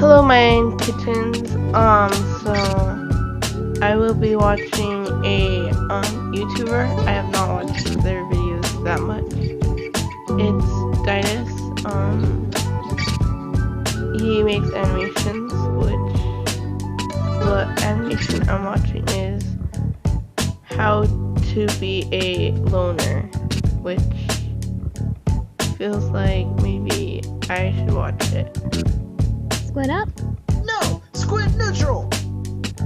Hello, my kittens. So I will be watching a YouTuber. I have not watched their videos that much. It's Ditus. He makes animations, which the animation I'm watching is how to be a loner, which feels like maybe I should watch it. Squid up? No! Squid neutral!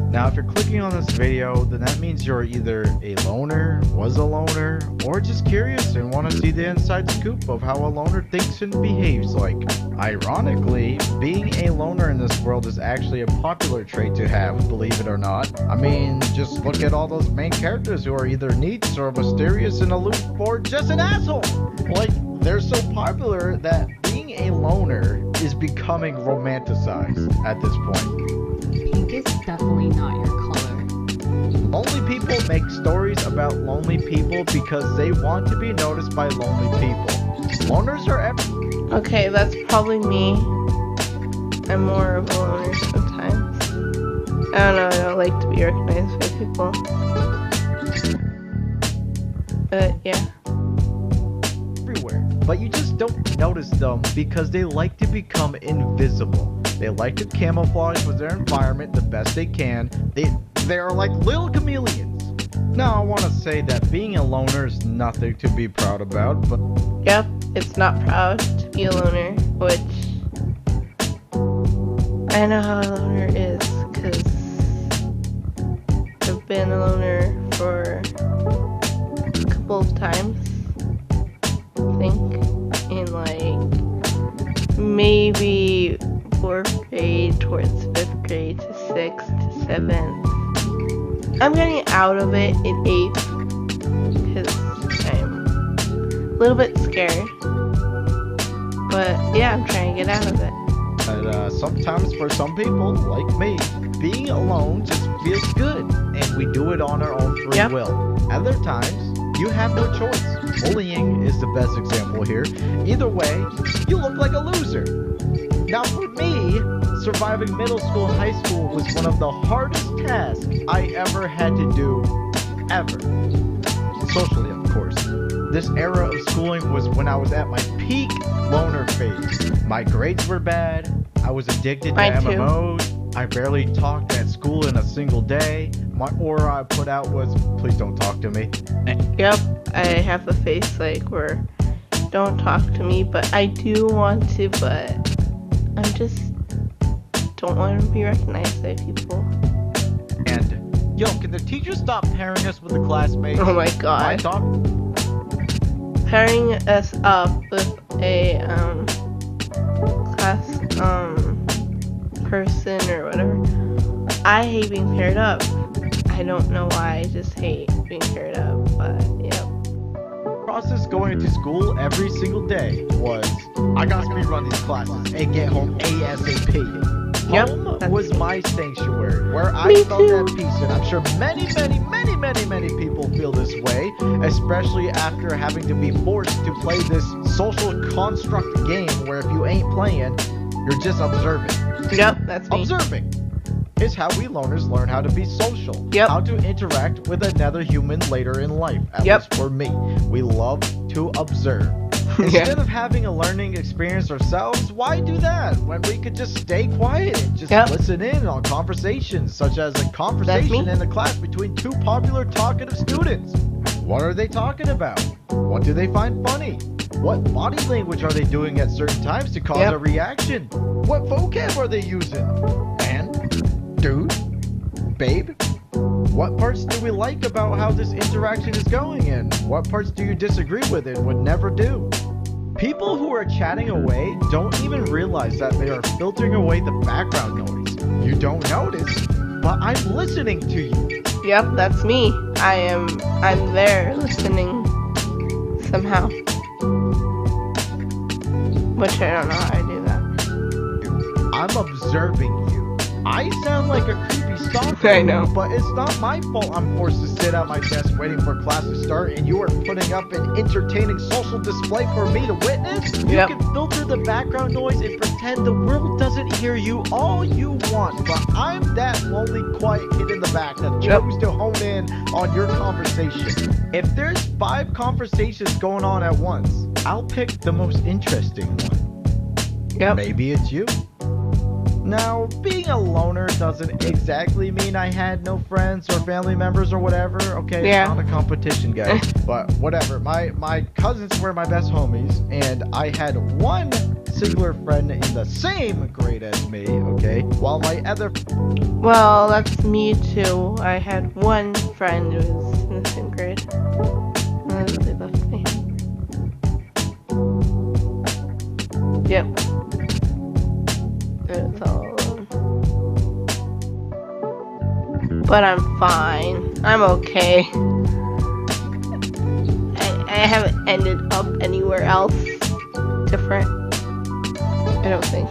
Now, if you're clicking on this video, then that means you're either a loner, was a loner, or just curious and want to see the inside scoop of how a loner thinks and behaves like. Ironically, being a loner in this world is actually a popular trait to have, believe it or not. I mean, just look at all those main characters who are either neats or mysterious and aloof or just an asshole. Like, they're so popular that being a loner is becoming romanticized at this point. Pink is definitely not your color. Lonely people make stories about lonely people because they want to be noticed by lonely people. Loners are Okay, that's probably me. I'm more of a loner sometimes. I don't know, I don't like to be recognized by people. But yeah. everywhere, but you just don't notice them because they like to become invisible. They like to camouflage with their environment the best they can. They are like little chameleons. Now, I want to say that being a loner is nothing to be proud about, but Yep, it's not proud to be a loner, which I know how a loner is, because I've been a loner for a couple of times, I think, in like maybe 4th grade towards 5th grade to 6th to 7th. I'm getting out of it in 8th because I'm a little bit scared. But yeah, I'm trying to get out of it. sometimes for some people, like me, being alone just feels good, and we do it on our own free Yep. will. Other times, you have no choice. Bullying is the best example here. Either way, you look like a loser. Now for me, surviving middle school and high school was one of the hardest tasks I ever had to do, ever. Socially, of course. This era of schooling was when I was at my peak loner phase. My grades were bad, I was addicted to Mine too. MMOs, I barely talked at school in a single day. My aura I put out was, please don't talk to me. Yep, I have the face like where don't talk to me, but I do want to, but I'm just don't want to be recognized by people. And, yo, can the teacher stop pairing us with the classmates? Oh my I god. thought Pairing us up with a class person or whatever. I hate being paired up. I don't know why, I just hate being paired up, but yep. process going to school every single day was, I gotta speedrun these classes and get home ASAP. Yep, Home was my sanctuary, where I Me felt too. at peace, and I'm sure many people feel this way, especially after having to be forced to play this social construct game where if you ain't playing, you're just observing. Yep, that's me. Observing is how we loners learn how to be social. Yep. How to interact with another human later in life. At Yep. least for me. We love to observe. Instead of having a learning experience ourselves, why do that when we could just stay quiet and just Yep. listen in on conversations, such as a conversation me. in the class between two popular talkative students? What are they talking about? What do they find funny? What body language are they doing at certain times to cause Yep. a reaction? What vocab are they using? And, dude, babe, what parts do we like about how this interaction is going, and what parts do you disagree with and would never do? People who are chatting away don't even realize that they are filtering away the background noise. You don't notice, but I'm listening to you. Yep, that's me. I'm there listening somehow. Which I don't know how I do that. I'm observing you. I sound like a creepy stalker. I know. But it's not my fault I'm forced to sit at my desk waiting for class to start and you are putting up an entertaining social display for me to witness? Yep. You can filter the background noise and pretend the world doesn't hear you all you want, but I'm that lonely, quiet kid in the back that chose to hone in on your conversation. If there's 5 conversations going on at once, I'll pick the most interesting one. Yep. Maybe it's you. Now, being a loner doesn't exactly mean I had no friends or family members or whatever, okay? Yeah. It's not a competition, guys. But whatever. My cousins were my best homies, and I had one singular friend in the same grade as me, okay? While my other... Well, that's me too. I had one friend who was in the same grade. And then they left me. Yep. It's all alone. But I'm fine. I'm okay. I haven't ended up anywhere else different. I don't think.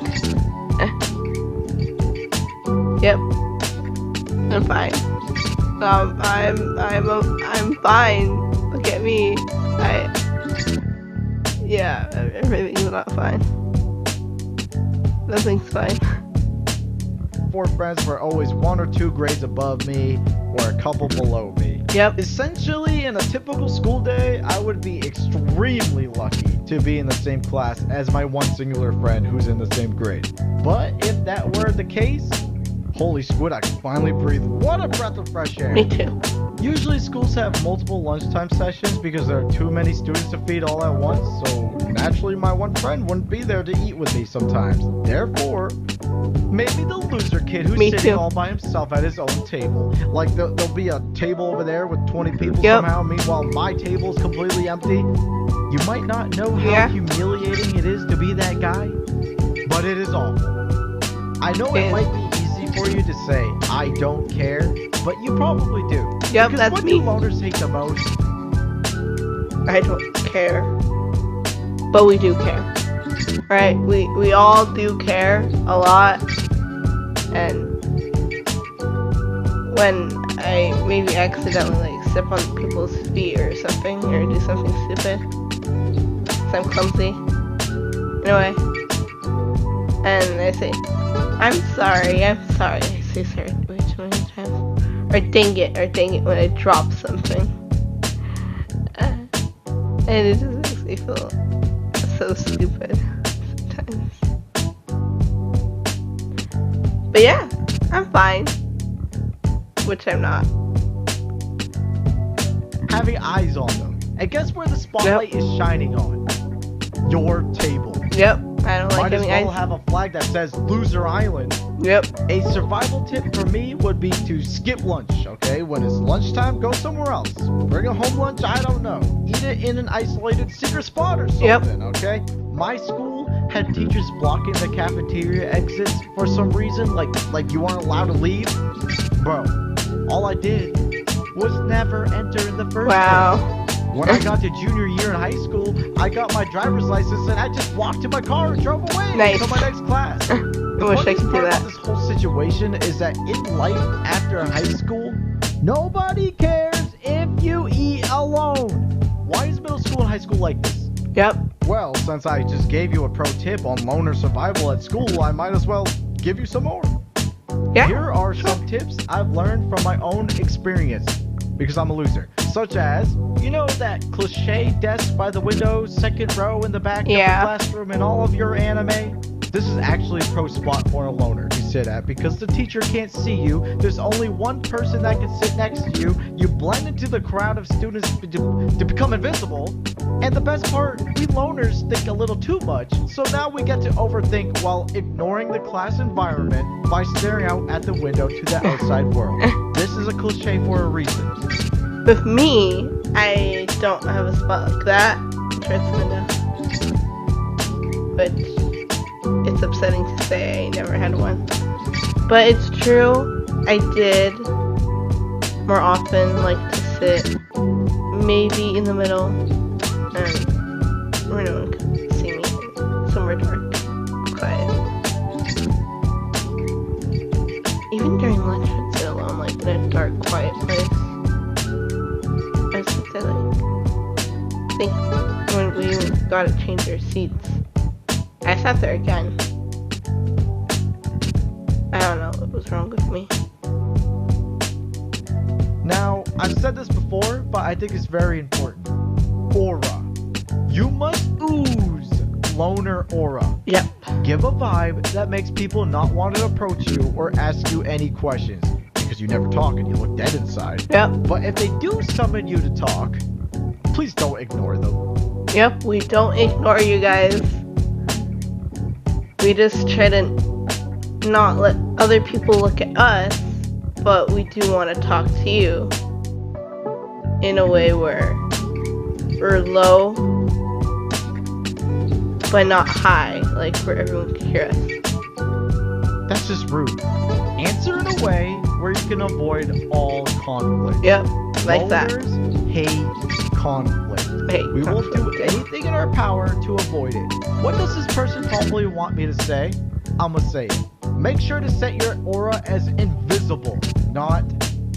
Yep. I'm fine. I'm fine. Look at me. Yeah, everything's not fine. Nothing's fine. 4 friends were always 1 or 2 grades above me or a couple below me. Yep. Essentially, in a typical school day, I would be extremely lucky to be in the same class as my one singular friend who's in the same grade. But if that were the case, holy squid, I could finally breathe. What a breath of fresh air. Me too. Usually schools have multiple lunchtime sessions because there are too many students to feed all at once, so naturally my one friend wouldn't be there to eat with me sometimes. Therefore, maybe the loser kid who's sitting all by himself at his own table. Like there'll be a table over there with 20 people somehow, meanwhile my table is completely empty. You might not know how humiliating it is to be that guy, but it is awful. I know it might be easy for you to say, I don't care, but you probably do. Yep, because that's what me. do loners hate the most? I don't care. But we do care. Right? We all do care a lot. And when I maybe accidentally like step on people's feet or something, or do something stupid, 'cause I'm clumsy in a way, and I say, I'm sorry. I say sorry way too many times. Or dang it when I drop something. And it just makes me feel so stupid sometimes. But yeah, I'm fine. Which I'm not. Having eyes on them. And guess where the spotlight is shining on? Your table. Yep, I don't like Might as having well eyes. have a flag that says Loser Island. Yep. A survival tip for me would be to skip lunch, okay? When it's lunchtime, go somewhere else. Bring a home lunch, I don't know. Eat it in an isolated secret spot or something, okay? My school had teachers blocking the cafeteria exits for some reason, like you aren't allowed to leave. Bro, all I did was never enter in the first place. When I got to junior year in high school, I got my driver's license and I just walked to my car and drove away until my next class. I wish I could do that. This whole situation is that in life after high school, nobody cares if you eat alone. Why is middle school and high school like this? Yep. Well, since I just gave you a pro tip on loner survival at school, I might as well give you some more. Yeah. Here are some tips I've learned from my own experience, because I'm a loser. Such as, you know that cliche desk by the window, second row in the back of the classroom in all of your anime? This is actually a pro spot for a loner to sit at because the teacher can't see you. There's only one person that can sit next to you. You blend into the crowd of students to become invisible. And the best part, we loners think a little too much. So now we get to overthink while ignoring the class environment by staring out at the window to the outside world. This is a cliche for a reason. With me, I don't have a spot like that towards the window. Which, it's upsetting to say I never had one. But it's true, I did more often like to sit maybe in the middle and where no one can see me, somewhere dark, quiet. gotta change their seats. I sat there again. I don't know what was wrong with me. Now, I've said this before, but I think it's very important. Aura. You must ooze loner aura. Yep. Give a vibe that makes people not want to approach you or ask you any questions, because you never talk and you look dead inside. Yep. But if they do summon you to talk, please don't ignore them. Yep, we don't ignore you guys. We just try to not let other people look at us, but we do want to talk to you in a way where we're low, but not high, like where everyone can hear us. That's just rude. Answer in a way where you can avoid all conflict. Yep, like that. Loners hate conflict. We will do conflict. anything in our power to avoid it. What does this person probably want me to say? I'ma say it. Make sure to set your aura as invisible, not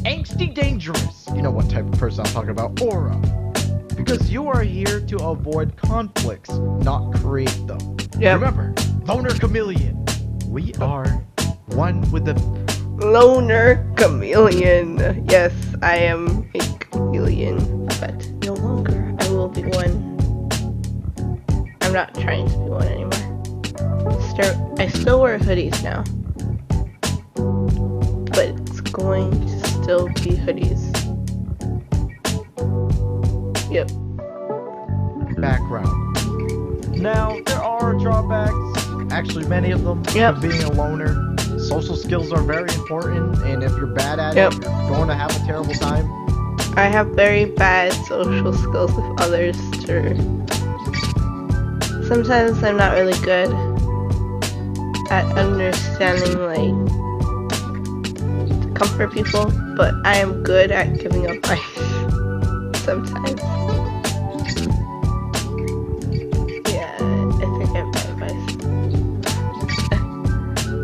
angsty dangerous. You know what type of person I'm talking about, aura. Because you are here to avoid conflicts, not create them. Yep. Remember, loner chameleon. We are one with the Loner chameleon. Yes, I am a chameleon, but no longer I will be one. I'm not trying to be one anymore. I still wear hoodies now, but it's going to still be hoodies. Yep. background. Now, there are drawbacks, actually many of them, Yep. to being a loner. Social skills are very important, and if you're bad at Yep. it, you're going to have a terrible time. I have very bad social skills with others too. Sometimes I'm not really good at understanding, like, to comfort people, but I am good at giving advice sometimes. Yeah, I think I have bad advice.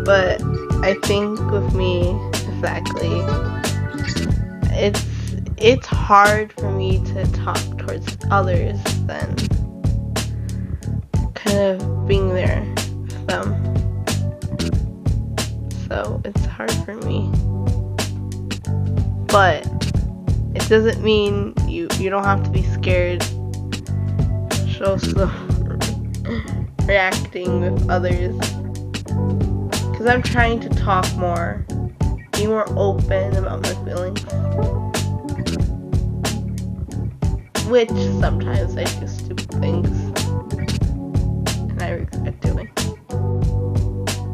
But I think with me, exactly, it's hard for me to talk towards others than kind of being there with them. So it's hard for me. But it doesn't mean you don't have to be scared. Show some reacting with others. Because I'm trying to talk more, be more open about my feelings. Which sometimes I do stupid things, and I regret doing.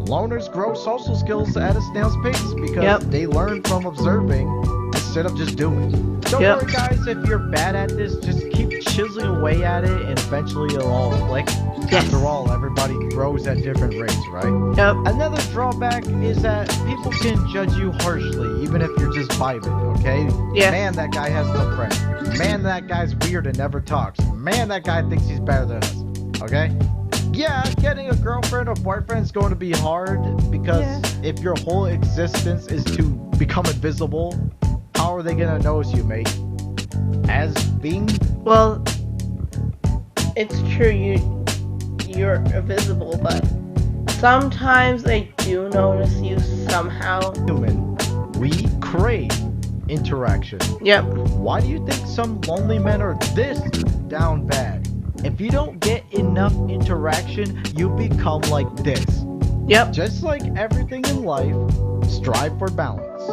Loners grow social skills at a snail's pace because Yep. they learn from observing instead of just doing. Don't Yep. worry, guys, if you're bad at this, just keep chiseling away at it and eventually it'll all click. Yes. After all, everybody grows at different rates, right? Yep. Another drawback is that people can judge you harshly, even if you're just vibing, okay? Yes. Man, that guy has no friends. Man, that guy's weird and never talks. Man, that guy thinks he's better than us, okay? Yeah, getting a girlfriend or boyfriend is going to be hard because Yeah. if your whole existence is to become invisible, how are they going to notice you, mate? As being Well, it's true you're invisible, but sometimes I do notice you somehow. human, we crave interaction. Yep. Why do you think some lonely men are this down bad? If you don't get enough interaction, you become like this. Yep. Just like everything in life, strive for balance.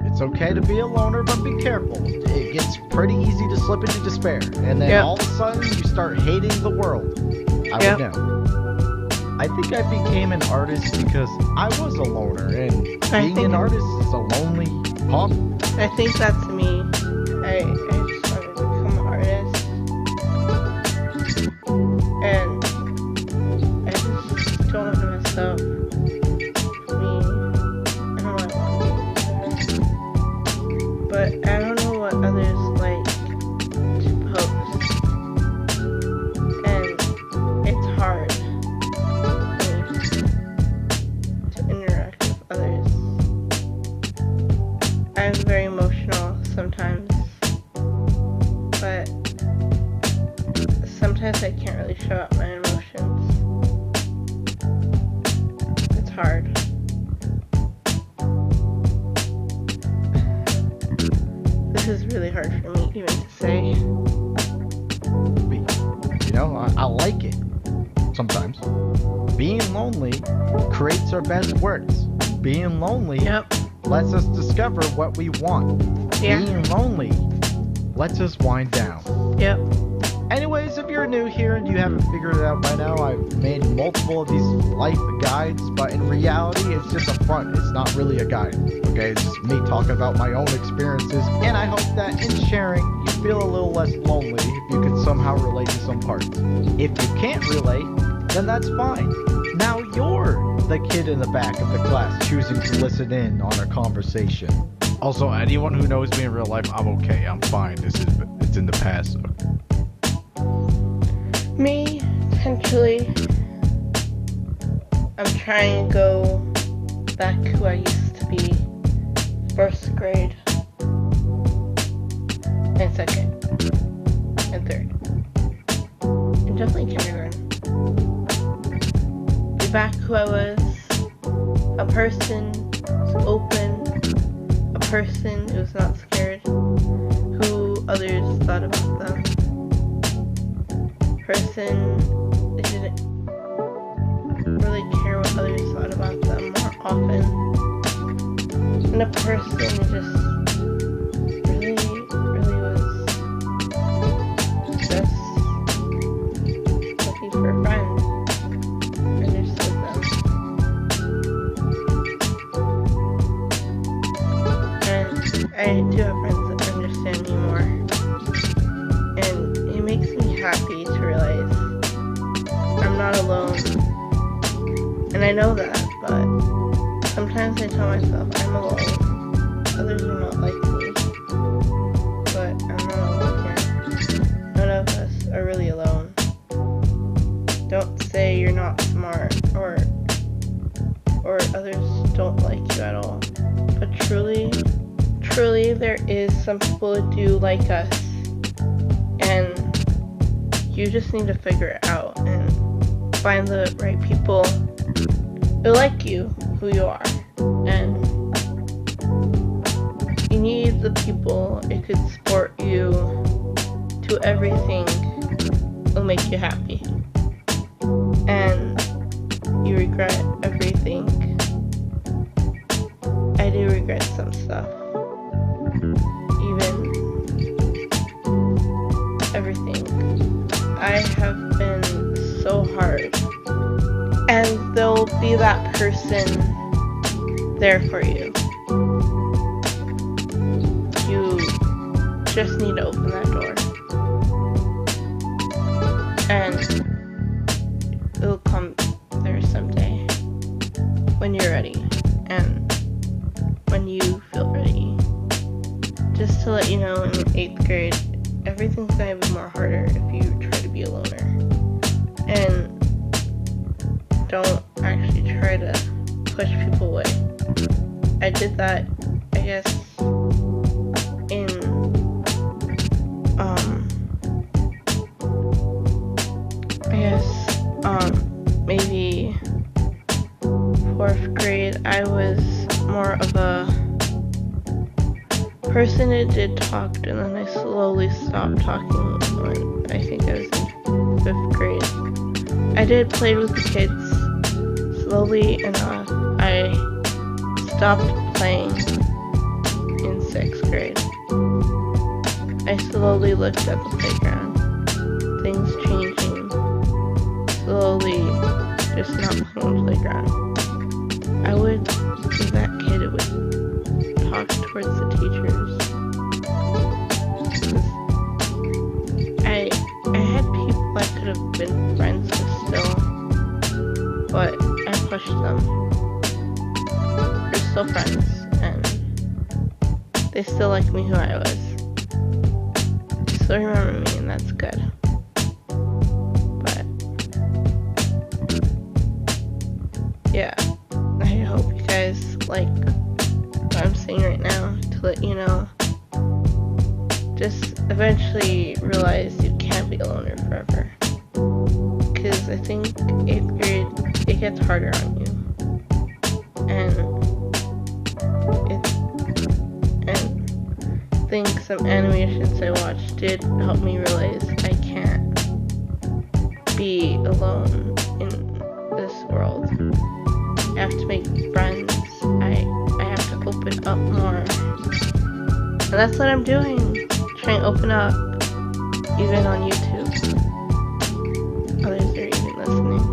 It's okay to be a loner, but be careful. It gets pretty easy to slip into despair, and then Yep. all of a sudden you start hating the world. I Yep. would know. I think I became an artist because I was a loner, and I being think- an artist is a lonely hobby. I think that's me. I just wanted to become an artist. And I just don't want to mess up me. I don't know what I want to do. But I don't know what others like to post. And it's hard for me to interact with others. I'm very emotional sometimes, but sometimes I can't really show out my hard. This is really hard for me even to say. You know, I like it. Sometimes. Being lonely creates our best works. Being lonely lets us discover what we want. Yeah. Being lonely lets us wind down. Yep. Anyways, if you're new here and you haven't figured it out by now, I've made multiple of these life guides, but in reality, it's just a front. It's not really a guide. Okay, it's just me talking about my own experiences, and I hope that in sharing, you feel a little less lonely if you can somehow relate to some parts. If you can't relate, then that's fine. Now you're the kid in the back of the class choosing to listen in on our conversation. Also, anyone who knows me in real life, I'm okay. I'm fine. It's in the past. Me, potentially, I'm trying to go back to who I used to be. First grade, and second, and third, and definitely kindergarten. Be back who I was, a person who's open, a person who's not scared, who others thought about them, person that didn't really care what others thought about them more often, and a person who just really was just looking for a friend. Understood them. And I do have friends that understand me more. And it makes me happy to realize I'm not alone. And I know that, but sometimes I tell myself I'm alone. Others are not like me. But I'm not alone here. None of us are really alone. Don't say you're not smart or others don't like you at all. But truly, there is some people who do like us. And you just need to figure it out and find the right people who like you, who you are. And you need the people who could support you to everything will make you happy. And you regret everything. I do regret some stuff. Even everything. I have been so hard. And there'll be that person there for you. You just need to open that door. And it'll come there someday. When you're ready. And when you feel ready. Just to let you know, in 8th grade, everything's gonna be more harder if you try to be a loner. And don't actually try to push people away. I did that, I guess, in maybe 4th grade. I was more of a person that did talk, and then I slowly stopped talking when I think I was in 5th grade. I did play with the kids. Slowly enough, I stopped playing in 6th grade. I slowly looked at the playground, things changing, slowly just not playing on the playground. I would be that kid who would talk towards the teachers. I had people I could have been friends with still, but I pushed them. We're still friends, and they still like me who I was. They still remember me, and that's good. But yeah, I hope you guys like what I'm saying right now, to let you know. Just eventually realize you can't be a loner forever. Because I think 8th grade, it gets harder on you. and I think some animations I watched did help me realize I can't be alone in this world. I have to make friends. I have to open up more. And that's what I'm doing. Trying to open up, even on YouTube. Others are even listening,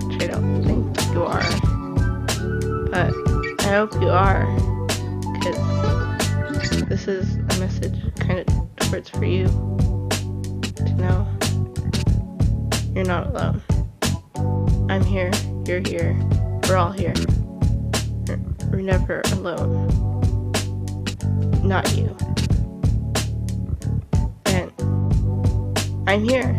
which I don't think you are. But I hope you are, because this is a message kind of towards for you to know you're not alone. I'm here, you're here, we're all here. We're never alone. Not you. And I'm here.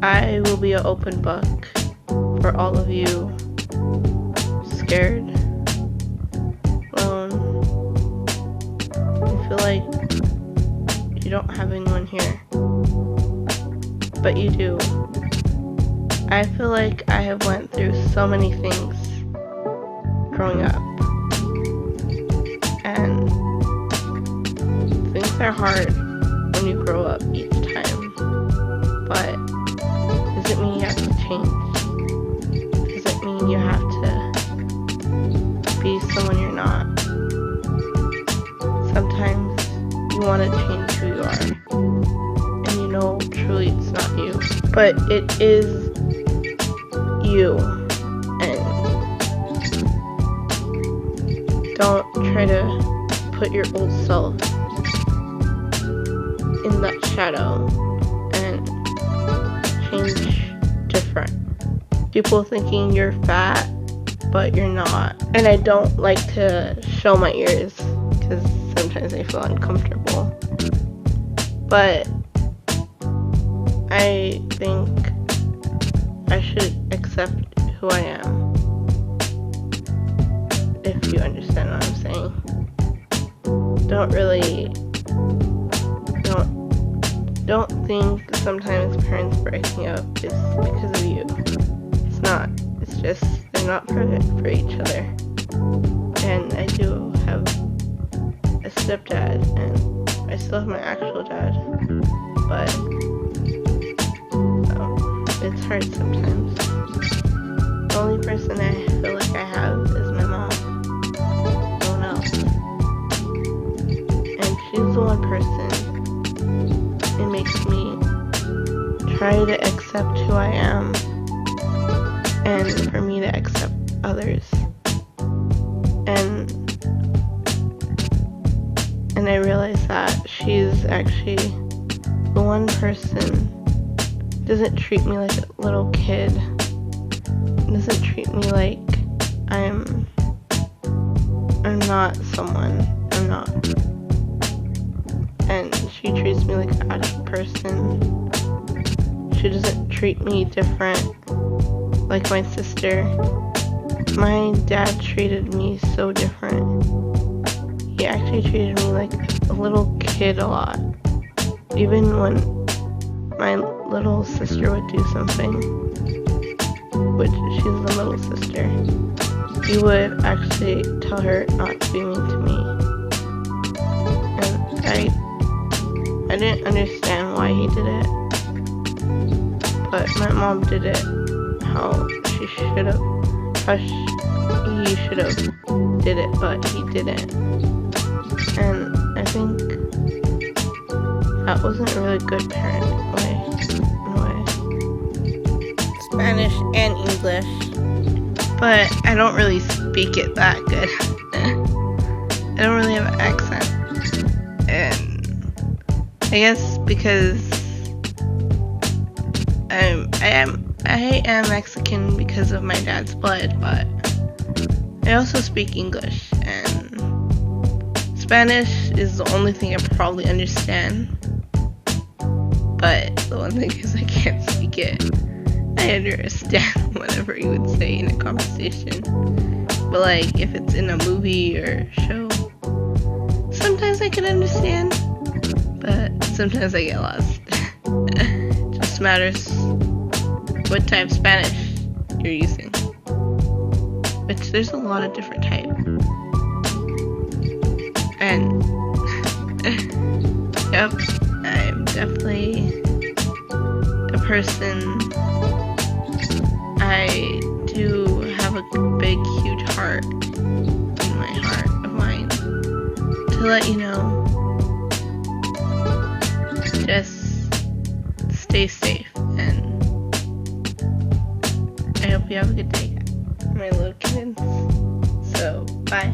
I will be an open book for all of you scared, alone. You feel like you don't have anyone here, but you do. I feel like I have went through so many things growing up, and things are hard when you grow up each time, but doesn't mean you have to change. Doesn't mean you have to be someone you're not. Sometimes you want to change who you are, and you know truly it's not you, but it is you. And don't try to put your old self in that shadow and change different. People thinking you're fat, but you're not. And I don't like to show my ears because sometimes I feel uncomfortable. But I think I should accept who I am. If you understand what I'm saying. Don't think sometimes parents breaking up is because of you. It's not. It's just they're not perfect for each other. And I do have a stepdad, and I still have my actual dad. But it's hard sometimes. The only person I feel like I have is my mom. No one else. And she's the one person. It makes me try to accept who I am, and for me to accept others. And I realize that she's actually the one person doesn't treat me like a little kid. Doesn't treat me like I'm not someone. I'm not. And she treats me like an adult person. She doesn't treat me different like my sister. My dad treated me so different. He actually treated me like a little kid a lot. Even when my little sister would do something, which she's the little sister, he would actually tell her not to be mean to me. And I didn't understand why he did it, but my mom did it how he should have did it, but he didn't. And I think that wasn't a really good parent in a way. Spanish and English, but I don't really speak it that good. I don't really have an accent, and I guess because I am Mexican because of my dad's blood, but I also speak English, and Spanish is the only thing I probably understand. But the one thing is I can't speak it. I understand whatever you would say in a conversation, but like if it's in a movie or show, sometimes I can understand, but sometimes I get lost. It just matters what type of Spanish you're using. which there's a lot of different types. And yep, I'm definitely a person. I do have a big, huge heart in my heart of mine to let you know. Just stay safe, and I hope you have a good day, my little kittens. So, bye.